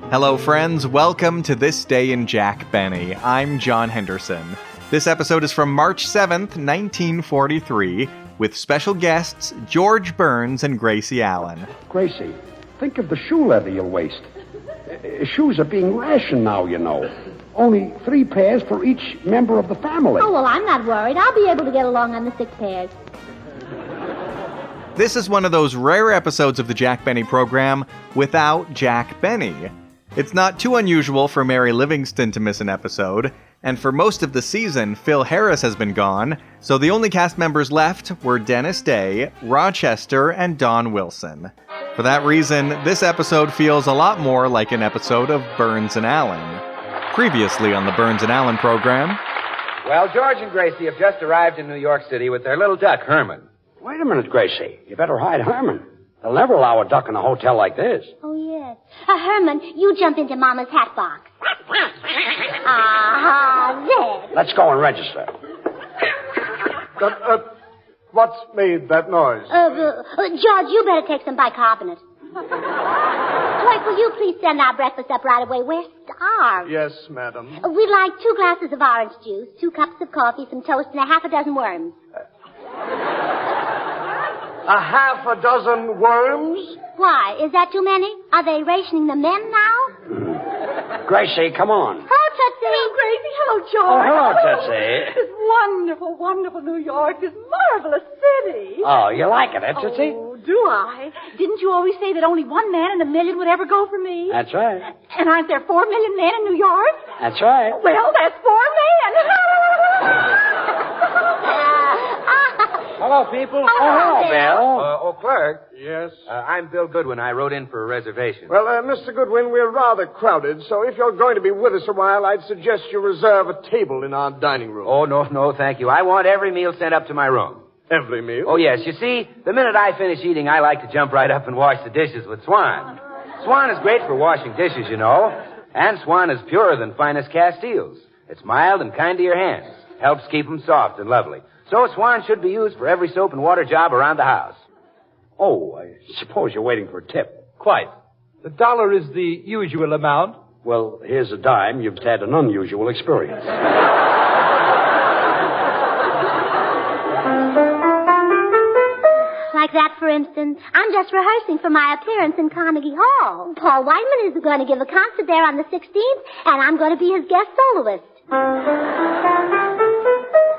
Hello, friends. Welcome to This Day in Jack Benny. I'm John Henderson. This episode is from March 7th, 1943, with special guests George Burns and Gracie Allen. Gracie, think of the shoe leather you'll waste. Shoes are being rationed now, you know. Only 3 pairs for each member of the family. Oh, well, I'm not worried. I'll be able to get along on the 6 pairs. This is one of those rare episodes of the Jack Benny program without Jack Benny. It's not too unusual for Mary Livingston to miss an episode, and for most of the season, Phil Harris has been gone, so the only cast members left were Dennis Day, Rochester, and Don Wilson. For that reason, this episode feels a lot more like an episode of Burns and Allen. Previously on the Burns and Allen program... Well, George and Gracie have just arrived in New York City with their little duck, Herman. Wait a minute, Gracie. You better hide Herman. They'll never allow a duck in a hotel like this. Oh, yes. Herman, you jump into Mama's hat box. There. Let's go and register. What's made that noise? George, you better take some bicarbonate. Dwight, will you please send our breakfast up right away? We're starved. Yes, madam. We'd like 2 glasses of orange juice, 2 cups of coffee, some toast, and a half a dozen worms. A half a dozen worms? Why? Is that too many? Are they rationing the men now? Gracie, come on. Hello, Tootsie. Hello, Gracie. Hello, George. Oh, hello, Tootsie. This wonderful, wonderful New York, this marvelous city. Oh, you like it, Tootsie? Oh, do I? Didn't you always say that only 1 man in a million would ever go for me? That's right. And aren't there 4 million men in New York? That's right. Well, that's 4 men. Hello, people. Hello, Bill. Clerk. Yes. I'm Bill Goodwin. I wrote in for a reservation. Well, Mr. Goodwin, we're rather crowded, so if you're going to be with us a while, I'd suggest you reserve a table in our dining room. Oh, no, thank you. I want every meal sent up to my room. Every meal? Oh, yes. You see, the minute I finish eating, I like to jump right up and wash the dishes with Swan. Swan is great for washing dishes, you know. And Swan is purer than finest Castiles. It's mild and kind to your hands. Helps keep them soft and lovely. So Swan should be used for every soap and water job around the house. Oh, I suppose you're waiting for a tip. Quite. The dollar is the usual amount. Well, here's a dime. You've had an unusual experience. Like that, for instance. I'm just rehearsing for my appearance in Carnegie Hall. Paul Whitman is going to give a concert there on the 16th, and I'm going to be his guest soloist.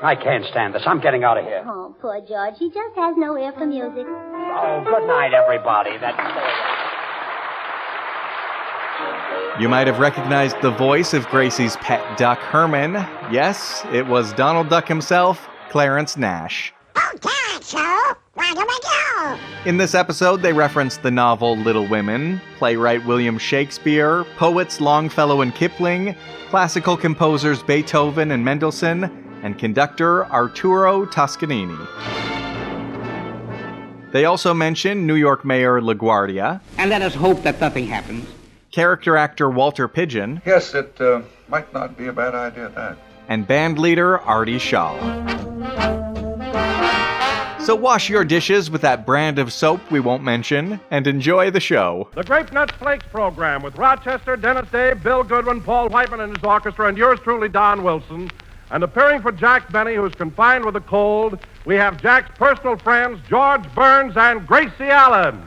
I can't stand this. I'm getting out of here. Oh, poor George. He just has no ear for music. Oh, good night, everybody. You might have recognized the voice of Gracie's pet duck, Herman. Yes, it was Donald Duck himself, Clarence Nash. Okay, so where do we go? In this episode, they referenced the novel Little Women, playwright William Shakespeare, poets Longfellow and Kipling, classical composers Beethoven and Mendelssohn, and conductor Arturo Toscanini. They also mention New York Mayor LaGuardia. And let us hope that nothing happens. Character actor Walter Pidgeon. Yes, it might not be a bad idea, that. And band leader Artie Shaw. So wash your dishes with that brand of soap we won't mention, and enjoy the show. The Grape Nuts Flakes program with Rochester, Dennis Day, Bill Goodwin, Paul Whitman and his orchestra, and yours truly, Don Wilson. And appearing for Jack Benny, who's confined with a cold, we have Jack's personal friends, George Burns and Gracie Allen.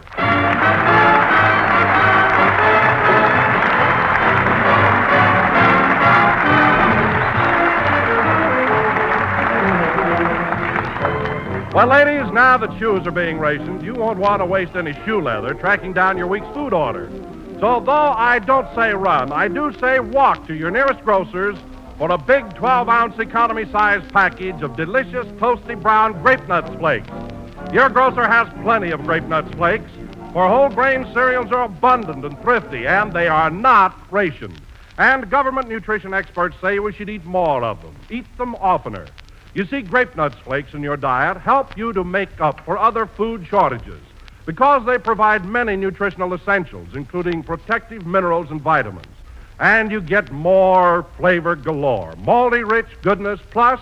Well, ladies, now that shoes are being rationed, you won't want to waste any shoe leather tracking down your week's food order. So though I don't say run, I do say walk to your nearest grocer's for a big 12-ounce economy-sized package of delicious, toasty brown Grape Nuts Flakes. Your grocer has plenty of Grape Nuts Flakes, for whole grain cereals are abundant and thrifty, and they are not rationed. And government nutrition experts say we should eat more of them, eat them oftener. You see, Grape Nuts Flakes in your diet help you to make up for other food shortages because they provide many nutritional essentials, including protective minerals and vitamins. And you get more flavor galore, malty rich goodness, plus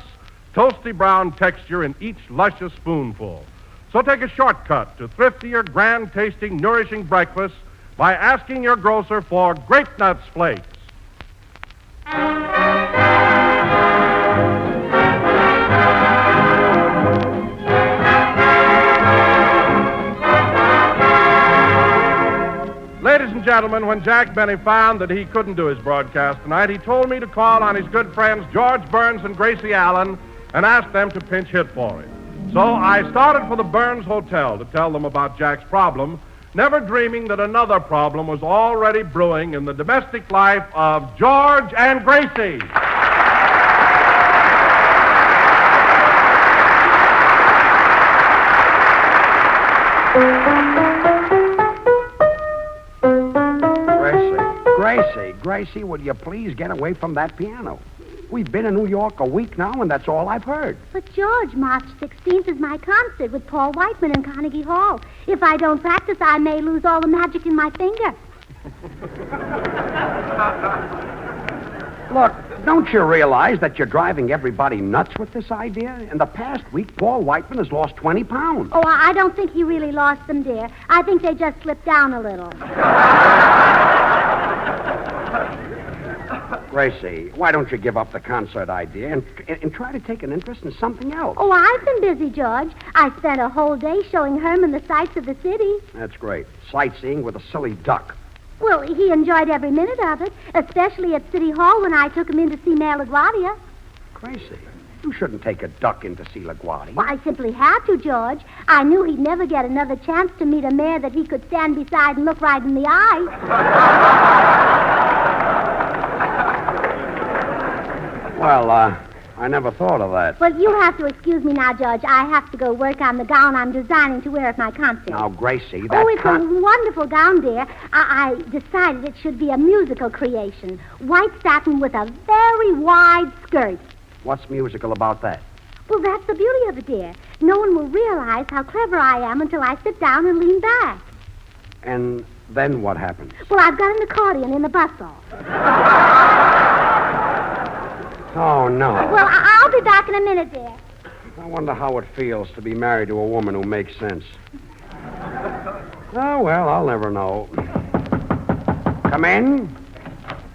toasty brown texture in each luscious spoonful. So take a shortcut to thriftier, grand-tasting, nourishing breakfast by asking your grocer for Grape Nuts Flakes. Ladies and gentlemen, when Jack Benny found that he couldn't do his broadcast tonight, he told me to call on his good friends George Burns and Gracie Allen and ask them to pinch hit for him. So I started for the Burns Hotel to tell them about Jack's problem, never dreaming that another problem was already brewing in the domestic life of George and Gracie. Gracie, will you please get away from that piano? We've been in New York a week now, and that's all I've heard. But, George, March 16th is my concert with Paul Whitman in Carnegie Hall. If I don't practice, I may lose all the magic in my finger. Look, don't you realize that you're driving everybody nuts with this idea? In the past week, Paul Whitman has lost 20 pounds. Oh, I don't think he really lost them, dear. I think they just slipped down a little. Gracie, why don't you give up the concert idea and try to take an interest in something else? Oh, I've been busy, George. I spent a whole day showing Herman the sights of the city. That's great. Sightseeing with a silly duck. Well, he enjoyed every minute of it, especially at City Hall when I took him in to see Mayor Guardia. Gracie, you shouldn't take a duck in to see Guardia. Well, I simply had to, George. I knew he'd never get another chance to meet a mayor that he could stand beside and look right in the eye. Well, I never thought of that. Well, you'll have to excuse me now, George. I have to go work on the gown I'm designing to wear at my concert. Now, Gracie, that... Oh, it's a wonderful gown, dear. I decided it should be a musical creation. White satin with a very wide skirt. What's musical about that? Well, that's the beauty of it, dear. No one will realize how clever I am until I sit down and lean back. And then what happens? Well, I've got an accordion in the bustle. Oh, no. Well, I'll be back in a minute, dear. I wonder how it feels to be married to a woman who makes sense. Oh, well, I'll never know. Come in.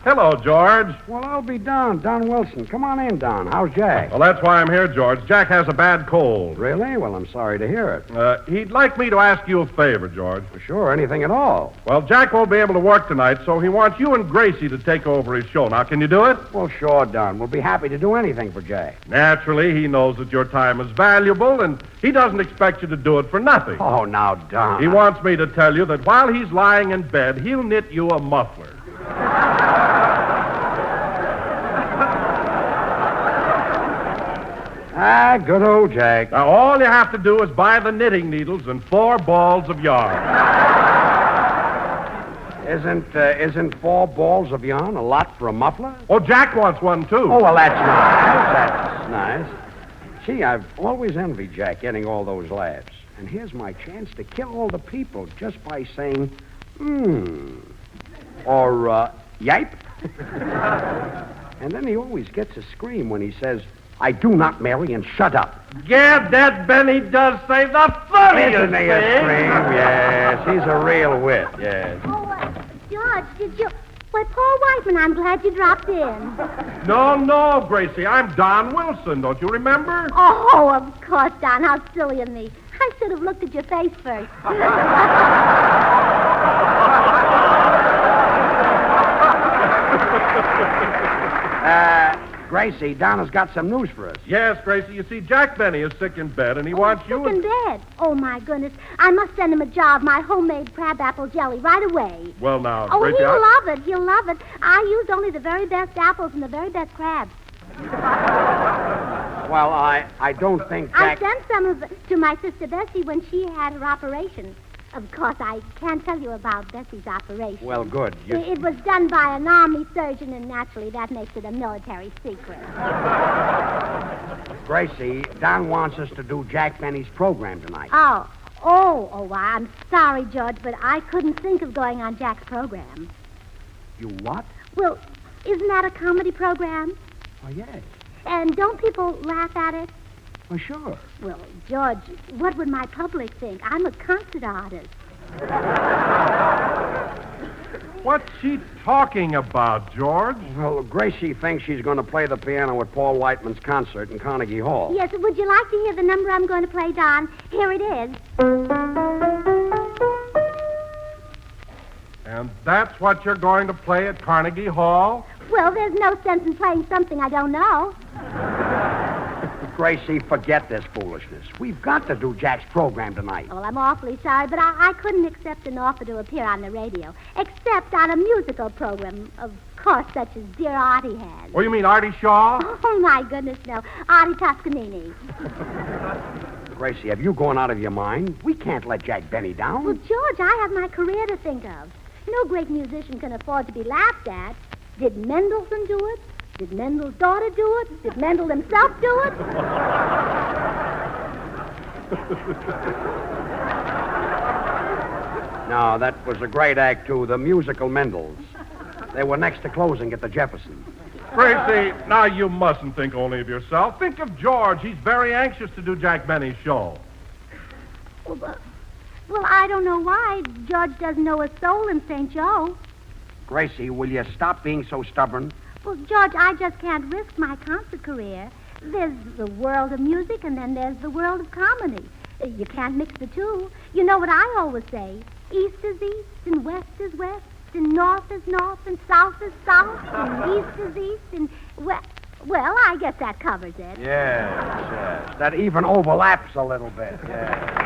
Hello, George. Well, I'll be Don Wilson. Come on in, Don. How's Jack? Well, that's why I'm here, George. Jack has a bad cold. Really? Well, I'm sorry to hear it. He'd like me to ask you a favor, George. Sure, anything at all. Well, Jack won't be able to work tonight, so he wants you and Gracie to take over his show. Now, can you do it? Well, sure, Don. We'll be happy to do anything for Jack. Naturally, he knows that your time is valuable, and he doesn't expect you to do it for nothing. Oh, now, Don. He wants me to tell you that while he's lying in bed, he'll knit you a muffler. Ah, good old Jack. Now, all you have to do is buy the knitting needles and 4 balls of yarn. Isn't 4 balls of yarn a lot for a muffler? Oh, Jack wants one, too. Oh, well, that's nice. That's nice. Gee, I've always envied Jack getting all those laughs. And here's my chance to kill all the people just by saying, or, yipe. And then he always gets a scream when he says, I do not marry and shut up. Yeah, that Benny does say the funniest Isn't he a scream? Yes, he's a real wit, yes. Oh, George, did you... Why, Paul Whitman, I'm glad you dropped in. No, Gracie, I'm Don Wilson, don't you remember? Oh, of course, Don. How silly of me. I should have looked at your face first. Gracie, Don has got some news for us. Yes, Gracie. You see, Jack Benny is sick in bed, and he wants you... Sick in bed? Oh, my goodness. I must send him a jar of my homemade crabapple jelly right away. Well, now, Oh, Gracie... he'll love it. He'll love it. I used only the very best apples and the very best crabs. Well, I don't think Jack... I sent some of it to my sister Bessie when she had her operation. Of course, I can't tell you about Bessie's operation. Well, good. It was done by an army surgeon, and naturally that makes it a military secret. Gracie, Don wants us to do Jack Benny's program tonight. Oh, I'm sorry, George, but I couldn't think of going on Jack's program. You what? Well, isn't that a comedy program? Oh, yes. And don't people laugh at it? Oh, sure. Well, George, what would my public think? I'm a concert artist. What's she talking about, George? Well, Gracie thinks she's going to play the piano at Paul Whitman's concert in Carnegie Hall. Yes, would you like to hear the number I'm going to play, Don? Here it is. And that's what you're going to play at Carnegie Hall? Well, there's no sense in playing something I don't know. Gracie, forget this foolishness. We've got to do Jack's program tonight. Well, I'm awfully sorry, but I couldn't accept an offer to appear on the radio, except on a musical program, of course, such as dear Artie has. Oh, you mean Artie Shaw? Oh, my goodness, no. Artie Toscanini. Gracie, have you gone out of your mind? We can't let Jack Benny down. Well, George, I have my career to think of. No great musician can afford to be laughed at. Did Mendelssohn do it? Did Mendel's daughter do it? Did Mendel himself do it? No, that was a great act, too. The musical Mendels. They were next to closing at the Jefferson. Gracie, now you mustn't think only of yourself. Think of George. He's very anxious to do Jack Benny's show. Well, I don't know why. George doesn't know a soul in St. Joe. Gracie, will you stop being so stubborn? Well, George, I just can't risk my concert career. There's the world of music, and then there's the world of comedy. You can't mix the two. You know what I always say. East is east, and west is west, and north is north, and south is south, and east is east, and west. Well, I guess that covers it. Yes. That even overlaps a little bit. Yeah.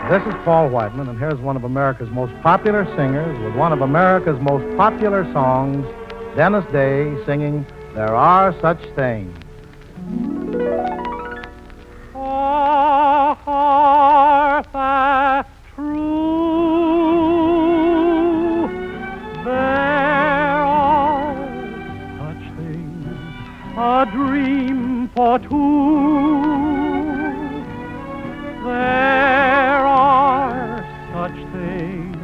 This is Paul Whitman, and here's one of America's most popular singers with one of America's most popular songs, Dennis Day singing There Are Such Things. Are that true? There are such things, a dream for two. There are such things,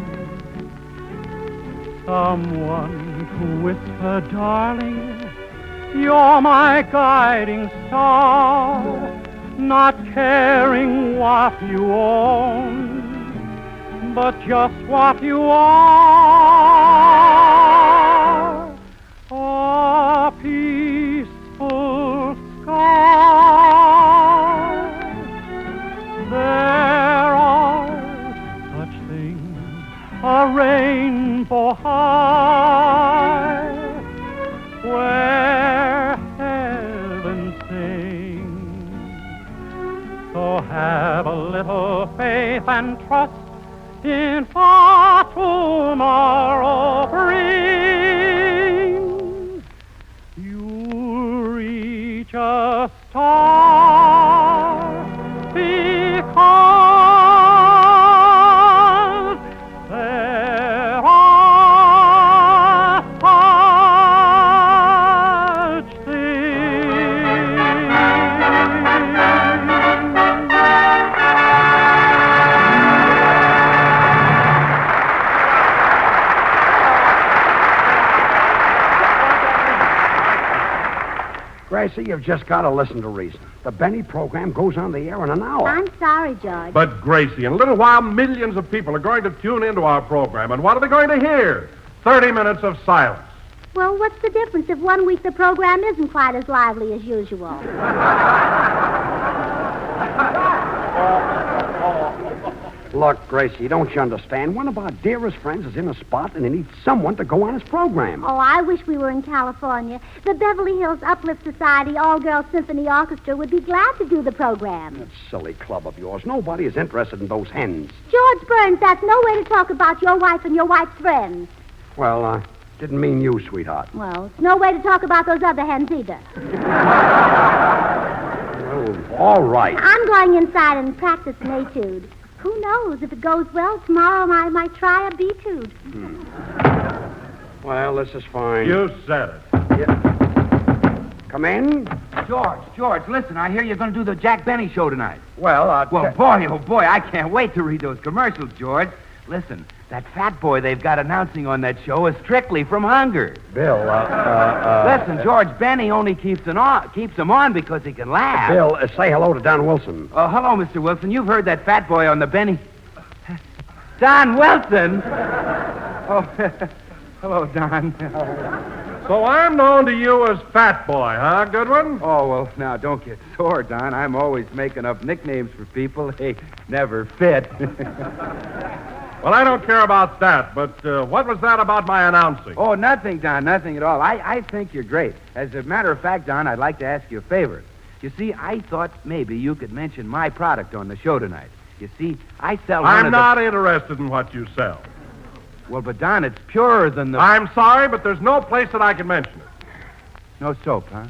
someone to whisper, darling, you're my guiding star, not caring what you own, but just what you are, a peaceful sky. There are such things, a rainbow high, where heaven sings. So have a little faith and trust in what tomorrow brings. You'll reach a star because there are such things. Gracie, you've just got to listen to reason. The Benny program goes on the air in an hour. I'm sorry, George. But, Gracie, in a little while, millions of people are going to tune into our program. And what are they going to hear? 30 minutes of silence. Well, what's the difference if one week the program isn't quite as lively as usual? Look, Gracie, don't you understand? One of our dearest friends is in a spot, and he needs someone to go on his program. Oh, I wish we were in California. The Beverly Hills Uplift Society All-Girl Symphony Orchestra would be glad to do the program. That silly club of yours. Nobody is interested in those hens. George Burns, that's no way to talk about your wife and your wife's friends. Well, didn't mean you, sweetheart. Well, it's no way to talk about those other hens either. Oh, all right. I'm going inside and practice an etude. Who knows? If it goes well, tomorrow I might try a B-tude. Well, this is fine. You said it. Yeah. Come in. George, listen, I hear you're going to do the Jack Benny show tonight. Well, boy, I can't wait to read those commercials, George. Listen, that fat boy they've got announcing on that show is strictly from hunger. Bill, Listen, George, Benny only keeps him on because he can laugh. Bill, say hello to Don Wilson. Oh, hello, Mr. Wilson. You've heard that fat boy on the Benny... Don Wilson! Oh, hello, Don. So I'm known to you as Fat Boy, huh, Goodwin? Oh, well, now, don't get sore, Don. I'm always making up nicknames for people. They never fit. Well, I don't care about that, but what was that about my announcing? Oh, nothing, Don, nothing at all. I think you're great. As a matter of fact, Don, I'd like to ask you a favor. You see, I thought maybe you could mention my product on the show tonight. You see, I sell I'm not interested in what you sell. Well, but, Don, it's purer than the... I'm sorry, but there's no place that I can mention it. No soap, huh?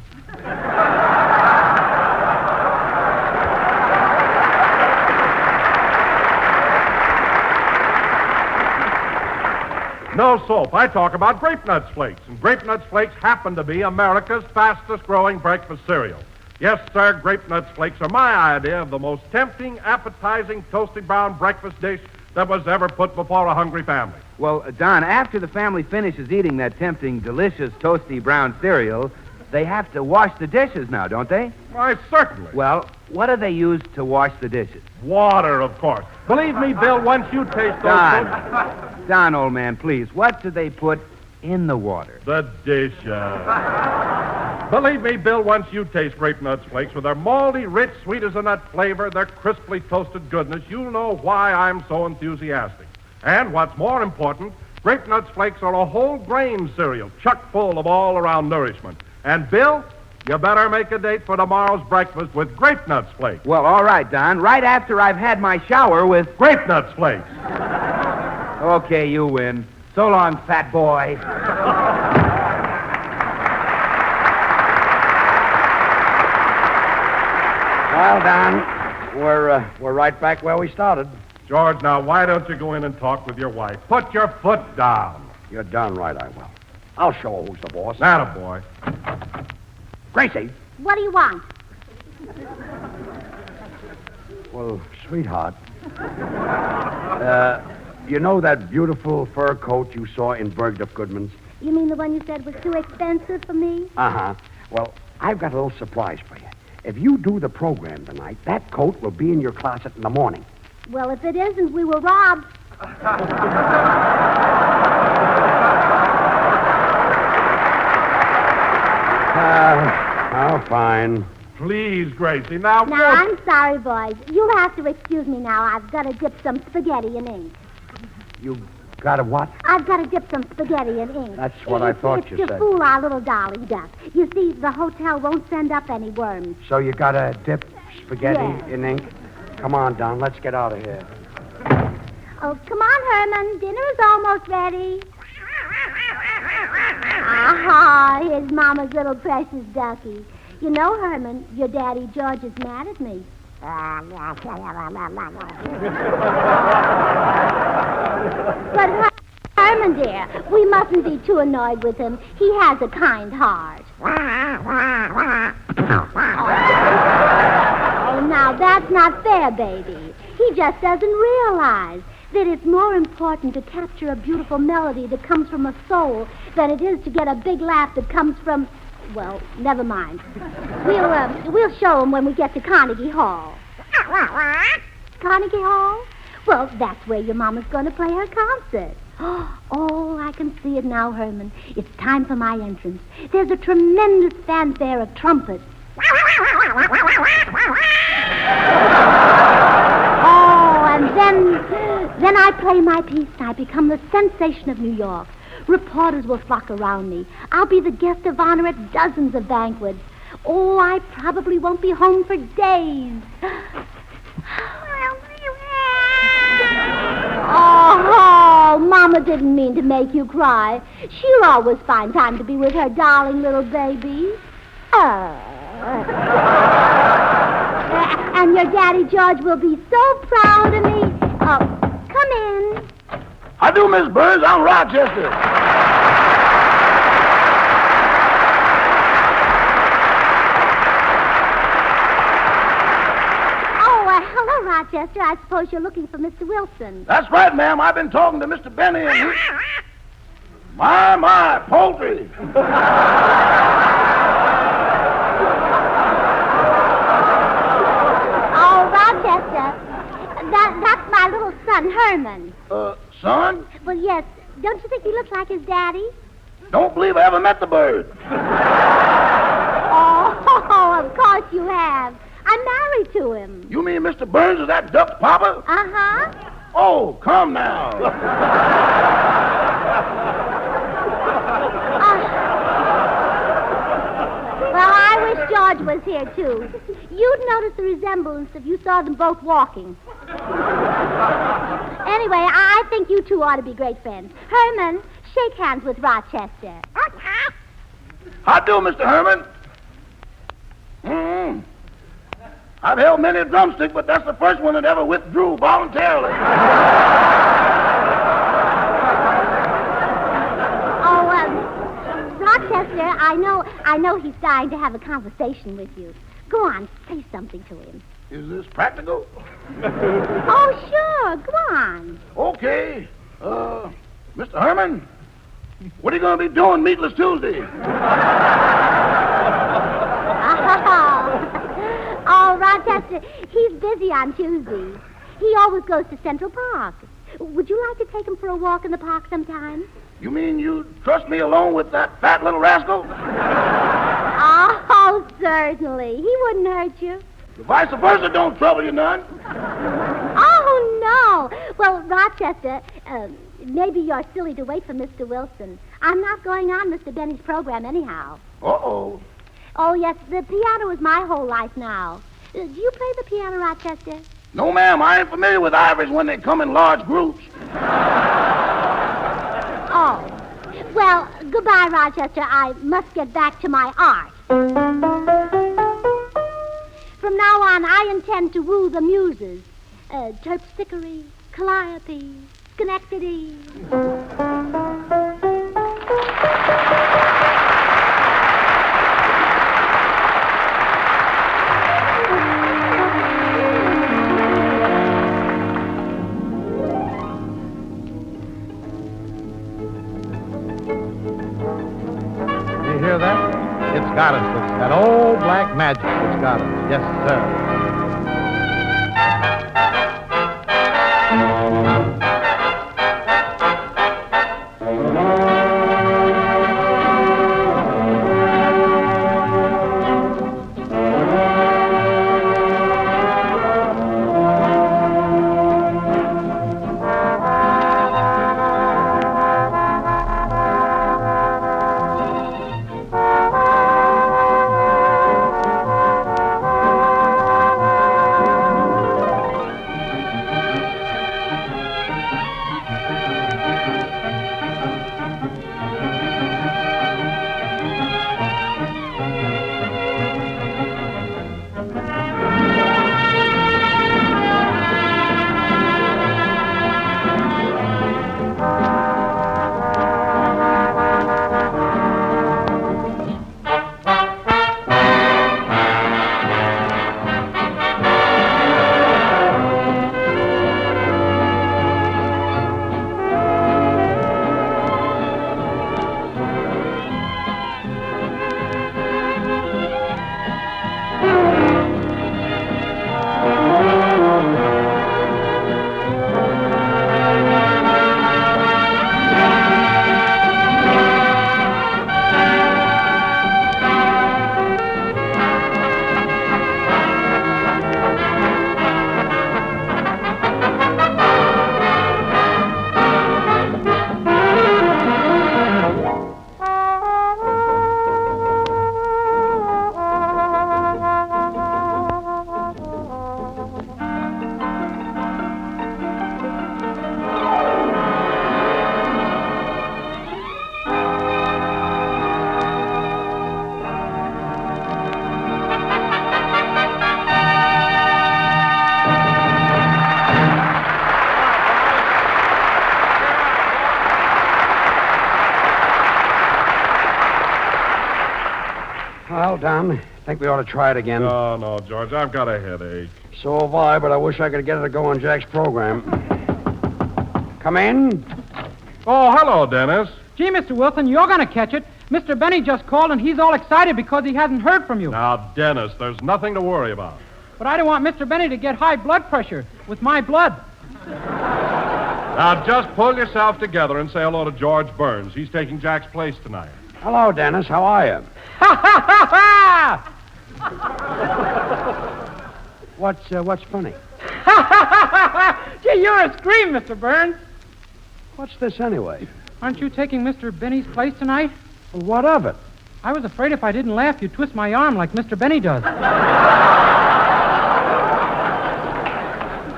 No soap. I talk about Grape Nuts Flakes, and Grape Nuts Flakes happen to be America's fastest-growing breakfast cereal. Yes, sir, Grape Nuts Flakes are my idea of the most tempting, appetizing, toasty brown breakfast dish that was ever put before a hungry family. Well, Don, after the family finishes eating that tempting, delicious, toasty brown cereal, they have to wash the dishes now, don't they? Why, certainly. Well, what do they use to wash the dishes? Water, of course. Believe me, Bill, once you taste those... Don, old man, please, what do they put in the water? The dishes. Believe me, Bill, once you taste Grape Nuts Flakes with their malty, rich, sweet as a nut flavor, their crisply toasted goodness, you'll know why I'm so enthusiastic. And what's more important, Grape Nuts Flakes are a whole grain cereal, chock full of all-around nourishment. And, Bill, you better make a date for tomorrow's breakfast with Grape Nuts Flakes. Well, all right, Don, right after I've had my shower with... Grape Nuts Flakes. Okay, you win. So long, fat boy. Well, Don, we're right back where we started. George, now, why don't you go in and talk with your wife? Put your foot down. You're darn right I will. I'll show her who's the boss. Attaboy. Gracie. What do you want? Well, sweetheart, you know that beautiful fur coat you saw in Bergdorf Goodman's? You mean the one you said was too expensive for me? Uh-huh. Well, I've got a little surprise for you. If you do the program tonight, that coat will be in your closet in the morning. Well, if it isn't, we were robbed. Oh, fine. Please, Gracie, now... Now, I'm sorry, boys. You'll have to excuse me now. I've got to dip some spaghetti in ink. You got a what? I've got to dip some spaghetti in ink. That's what I thought you It's said. to fool our little dolly duck. You see, the hotel won't send up any worms. So you got to dip spaghetti Yes. in ink? Come on, Don, let's get out of here. Oh, come on, Herman. Dinner is almost ready. Aha, here's Mama's little precious ducky. You know, Herman, your daddy George is mad at me. But Herman, dear, we mustn't be too annoyed with him. He has a kind heart. Oh, now, that's not fair, baby. He just doesn't realize that it's more important to capture a beautiful melody that comes from a soul than it is to get a big laugh that comes from... Well, never mind. We'll show him when we get to Carnegie Hall. Carnegie Hall? Well, that's where your mama's going to play her concert. Oh, I can see it now, Herman. It's time for my entrance. There's a tremendous fanfare of trumpets. Oh, and then I play my piece and I become the sensation of New York. Reporters will flock around me. I'll be the guest of honor at dozens of banquets. Oh, I probably won't be home for days. Oh, Mama didn't mean to make you cry. She'll always find time to be with her darling little baby. And your daddy George will be so proud of me. Oh, come in. I do, Miss Burns. I'm Rochester. Oh, hello, Rochester, I suppose you're looking for Mr. Wilson. That's right, ma'am. I've been talking to Mr. Benny and he... My, poultry. Oh, Rochester, that's my little son, Herman. Son? Well, yes. Don't you think he looks like his daddy? Don't believe I ever met the bird. Oh, of course you have. I'm married to him. You mean Mr. Burns is that duck's papa? Uh-huh. Oh, come now. Well, I wish George was here, too. You'd notice the resemblance if you saw them both walking. Anyway, I think you two ought to be great friends. Herman, shake hands with Rochester. How do, Mr. Herman? I've held many a drumstick, but that's the first one that ever withdrew voluntarily. Rochester, I know he's dying to have a conversation with you. Go on, say something to him. Is this practical? Oh, sure. Go on. Okay. Mr. Herman, what are you going to be doing Meatless Tuesday? Oh, Rochester, he's busy on Tuesdays. He always goes to Central Park. Would you like to take him for a walk in the park sometime? You mean you trust me alone with that fat little rascal? Oh, certainly. He wouldn't hurt you. The vice versa don't trouble you none. Oh, no. Well, Rochester, maybe you're silly to wait for Mr. Wilson. I'm not going on Mr. Benny's program anyhow. Uh-oh. Oh, yes, the piano is my whole life now. Do you play the piano, Rochester? No, ma'am, I ain't familiar with ivories when they come in large groups. Oh. Well, goodbye, Rochester. I must get back to my art. From now on, I intend to woo the muses. Terpsichore, Calliope, Schenectady. You hear that? It's got us. It's that old black magic that's got us. Yes, sir. Well, Don, I think we ought to try it again. No, George, I've got a headache. So have I, but I wish I could get it to go on Jack's program. Come in. Oh, hello, Dennis. Gee, Mr. Wilson, you're going to catch it. Mr. Benny just called, and he's all excited because he hasn't heard from you. Now, Dennis, there's nothing to worry about. But I don't want Mr. Benny to get high blood pressure with my blood. Now, just pull yourself together and say hello to George Burns. He's taking Jack's place tonight. Hello, Dennis. How are you? Ha, ha, ha, ha! What's funny? Gee, you're a scream, Mr. Burns. What's this anyway? Aren't you taking Mr. Benny's place tonight? Well, what of it? I was afraid if I didn't laugh, you'd twist my arm like Mr. Benny does.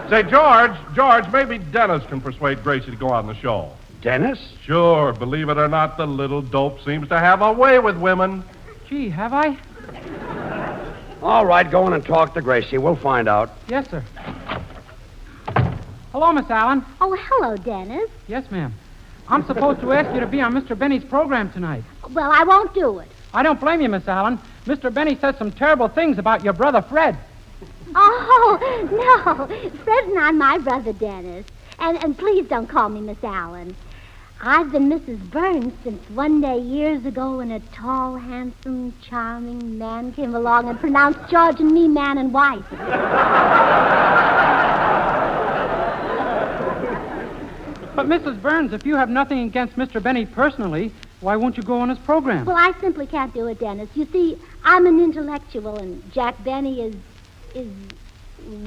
Say, George, maybe Dennis can persuade Gracie to go on the show. Dennis? Sure. Believe it or not, the little dope seems to have a way with women. Gee, have I? All right, go in and talk to Gracie. We'll find out. Yes, sir. Hello, Miss Allen. Oh, hello, Dennis. Yes, ma'am. I'm supposed to ask you to be on Mr. Benny's program tonight. Well, I won't do it. I don't blame you, Miss Allen. Mr. Benny said some terrible things about your brother, Fred. Oh, no. Fred's not my brother, Dennis. And please don't call me Miss Allen. I've been Mrs. Burns since one day years ago when a tall, handsome, charming man came along and pronounced George and me man and wife. But, Mrs. Burns, if you have nothing against Mr. Benny personally, why won't you go on his program? Well, I simply can't do it, Dennis. You see, I'm an intellectual, and Jack Benny is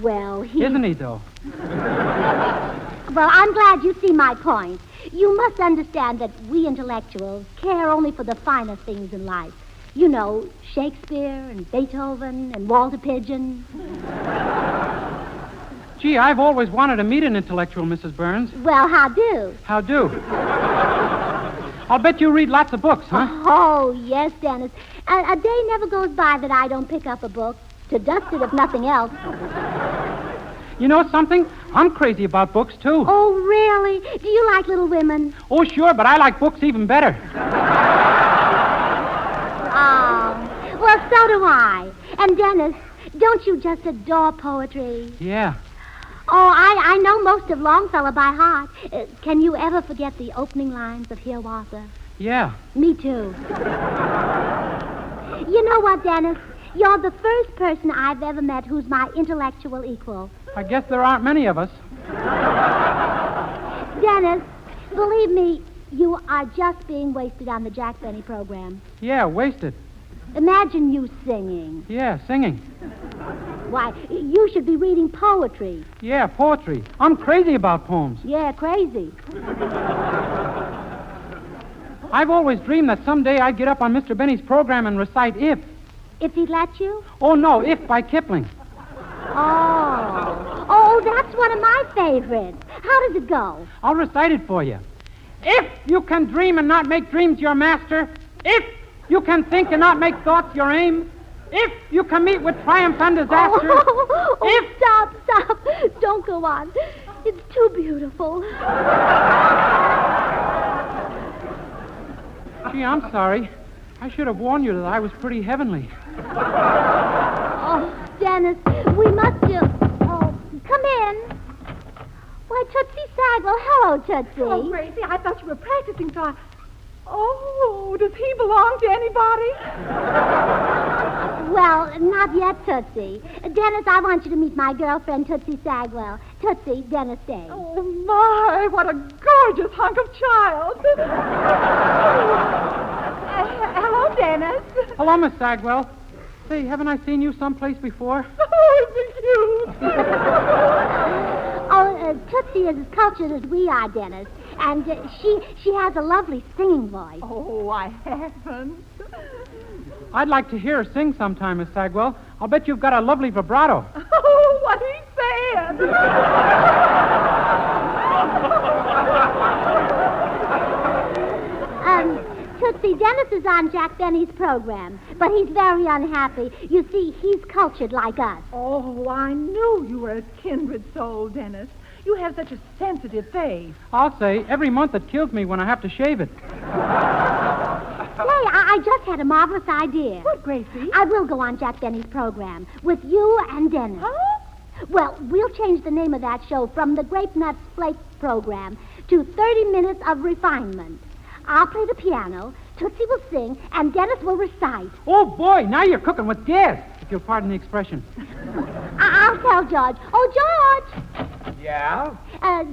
well, he... Isn't he, though? Well, I'm glad you see my point. You must understand that we intellectuals care only for the finer things in life. You know, Shakespeare and Beethoven and Walter Pidgeon. Gee, I've always wanted to meet an intellectual, Mrs. Burns. Well, how do? How do? I'll bet you read lots of books, huh? Oh, yes, Dennis. A day never goes by that I don't pick up a book, to dust it if nothing else. You know something? I'm crazy about books, too. Oh, really? Do you like Little Women? Oh, sure, but I like books even better. Oh, well, so do I. And, Dennis, don't you just adore poetry? Yeah. Oh, I know most of Longfellow by heart. Can you ever forget the opening lines of Hiawatha? Yeah. Me too. You know what, Dennis? You're the first person I've ever met who's my intellectual equal. I guess there aren't many of us. Dennis, believe me, you are just being wasted on the Jack Benny program. Yeah, wasted. Imagine you singing. Yeah, singing. Why, you should be reading poetry. Yeah, poetry. I'm crazy about poems. Yeah, crazy. I've always dreamed that someday I'd get up on Mr. Benny's program and recite If. If he'd let you? Oh, no, If by Kipling. Oh, that's one of my favorites. How does it go? I'll recite it for you. If you can dream and not make dreams your master, if you can think and not make thoughts your aim, if you can meet with triumph and disaster, if... Stop. Don't go on. It's too beautiful. Gee, I'm sorry. I should have warned you that I was pretty heavenly. Oh, Dennis, we must do... Oh, come in. Why, Tootsie Stagwell. Hello, Tootsie. Oh, Gracie, I thought you were practicing, so I... Oh, does he belong to anybody? Well, not yet, Tootsie. Dennis, I want you to meet my girlfriend, Tootsie Stagwell. Tootsie, Dennis Day. Oh, my, what a gorgeous hunk of child. Hello, Dennis. Hello, Miss Stagwell. Say, haven't I seen you someplace before? Oh, isn't you? Tootsie is as cultured as we are, Dennis. And she has a lovely singing voice. Oh, I haven't. I'd like to hear her sing sometime, Miss Stagwell. I'll bet you've got a lovely vibrato. Oh, what he said. Tootsie, Dennis is on Jack Benny's program, but he's very unhappy. You see, he's cultured like us. Oh, I knew you were a kindred soul, Dennis. You have such a sensitive face. I'll say, every month it kills me when I have to shave it. Say, I just had a marvelous idea. What, Gracie? I will go on Jack Benny's program with you and Dennis. Huh? Well, we'll change the name of that show from the Grape Nuts Flake program to 30 Minutes of Refinement. I'll play the piano, Tootsie will sing, and Dennis will recite. Oh, boy, now you're cooking with gas, if you'll pardon the expression. I'll tell George. Oh, George! Yeah?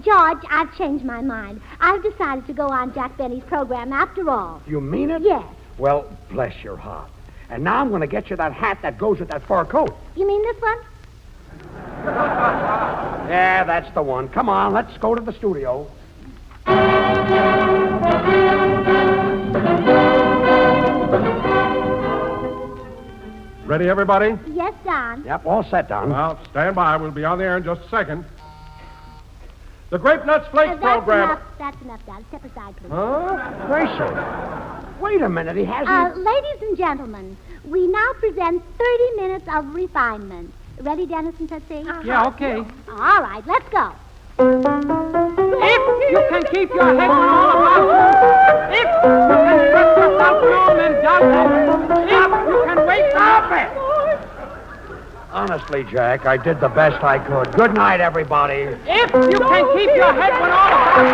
George, I've changed my mind. I've decided to go on Jack Benny's program after all. You mean it? Yes. Well, bless your heart. And now I'm going to get you that hat that goes with that fur coat. You mean this one? Yeah, that's the one. Come on, let's go to the studio. Ready, everybody? Yes, Don. Yep, all set, Don. Well, stand by. We'll be on the air in just a second. The Grape Nuts Flakes program. That's enough, Don. Step aside, please. Huh? Gracie. Wait a minute, he hasn't... Ladies and gentlemen, we now present 30 Minutes of Refinement. Ready, Dennis and Tootsie? Yeah, okay. All right, let's go. If you can keep your head on all about you, if you can trust yourself alone and doubt, if you can wait... Stop it! Honestly, Jack, I did the best I could. Good night, everybody. If you can keep your head on all about you...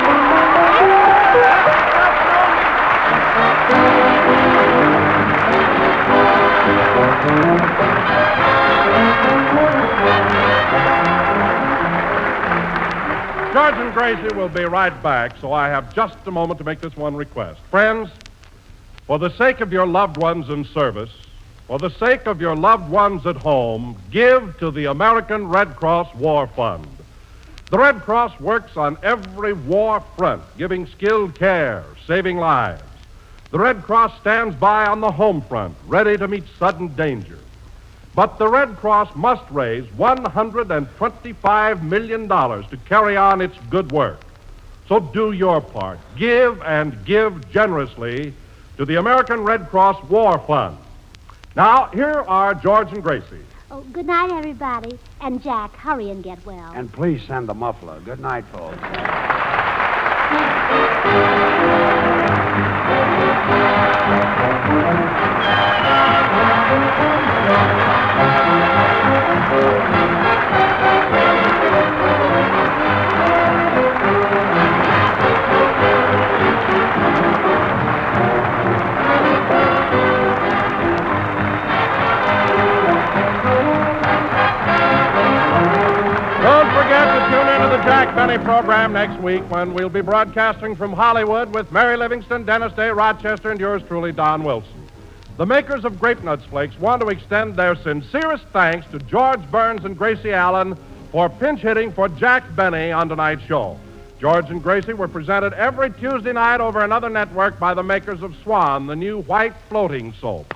George and Gracie will be right back, so I have just a moment to make this one request. Friends, for the sake of your loved ones in service, for the sake of your loved ones at home, give to the American Red Cross War Fund. The Red Cross works on every war front, giving skilled care, saving lives. The Red Cross stands by on the home front, ready to meet sudden danger. But the Red Cross must raise $125 million to carry on its good work. So do your part. Give and give generously to the American Red Cross War Fund. Now, here are George and Gracie. Oh, good night, everybody. And Jack, hurry and get well. And please send the muffler. Good night, folks. Don't forget to tune into the Jack Benny program next week when we'll be broadcasting from Hollywood with Mary Livingston, Dennis Day, Rochester, and yours truly, Don Wilson. The makers of Grape Nuts Flakes want to extend their sincerest thanks to George Burns and Gracie Allen for pinch hitting for Jack Benny on tonight's show. George and Gracie were presented every Tuesday night over another network by the makers of Swan, the new white floating soap.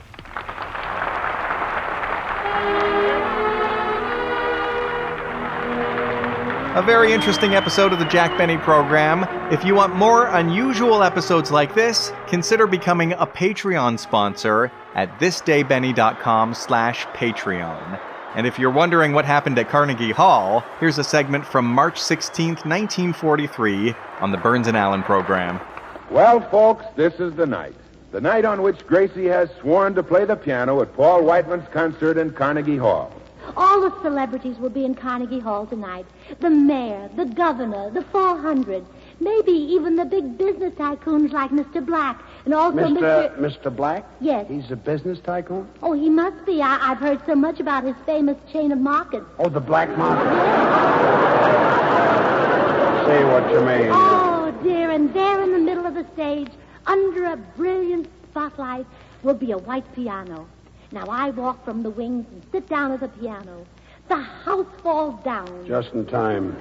A very interesting episode of the Jack Benny program. If you want more unusual episodes like this, consider becoming a Patreon sponsor at thisdaybenny.com/Patreon. And if you're wondering what happened at Carnegie Hall, here's a segment from March 16th, 1943 on the Burns and Allen program. Well, folks, this is the night. The night on which Gracie has sworn to play the piano at Paul Whitman's concert in Carnegie Hall. All the celebrities will be in Carnegie Hall tonight. The mayor, the governor, the 400. Maybe even the big business tycoons like Mr. Black. And also Mr. Black? Yes. He's a business tycoon? Oh, he must be. I've heard so much about his famous chain of markets. Oh, the Black Market. See what you mean. Oh, dear. And there in the middle of the stage, under a brilliant spotlight, will be a white piano. Now, I walk from the wings and sit down at the piano. The house falls down. Just in time.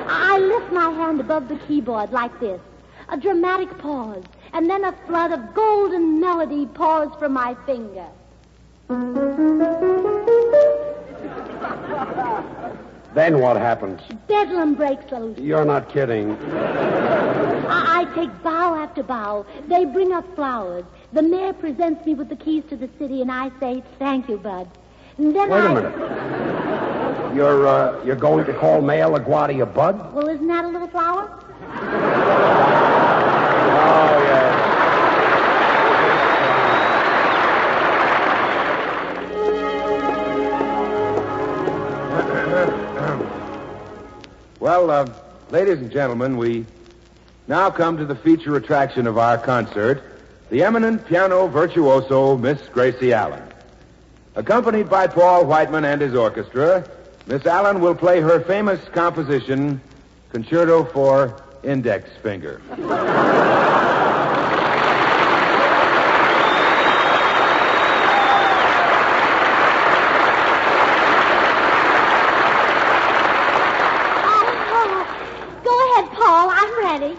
I lift my hand above the keyboard like this. A dramatic pause. And then a flood of golden melody pours from my finger. Then what happens? Bedlam breaks loose. You're not kidding. I take bow after bow. They bring up flowers. The mayor presents me with the keys to the city, and I say, "Thank you, Bud." And then Wait a minute. You're going to call Mayor LaGuardia Bud? Well, isn't that a little flower? Oh, yes. ladies and gentlemen, we now come to the feature attraction of our concert, the eminent piano virtuoso, Miss Gracie Allen. Accompanied by Paul Whitman and his orchestra, Miss Allen will play her famous composition, Concerto for Index Finger. Go ahead, Paul. I'm ready.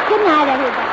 Good night, everybody.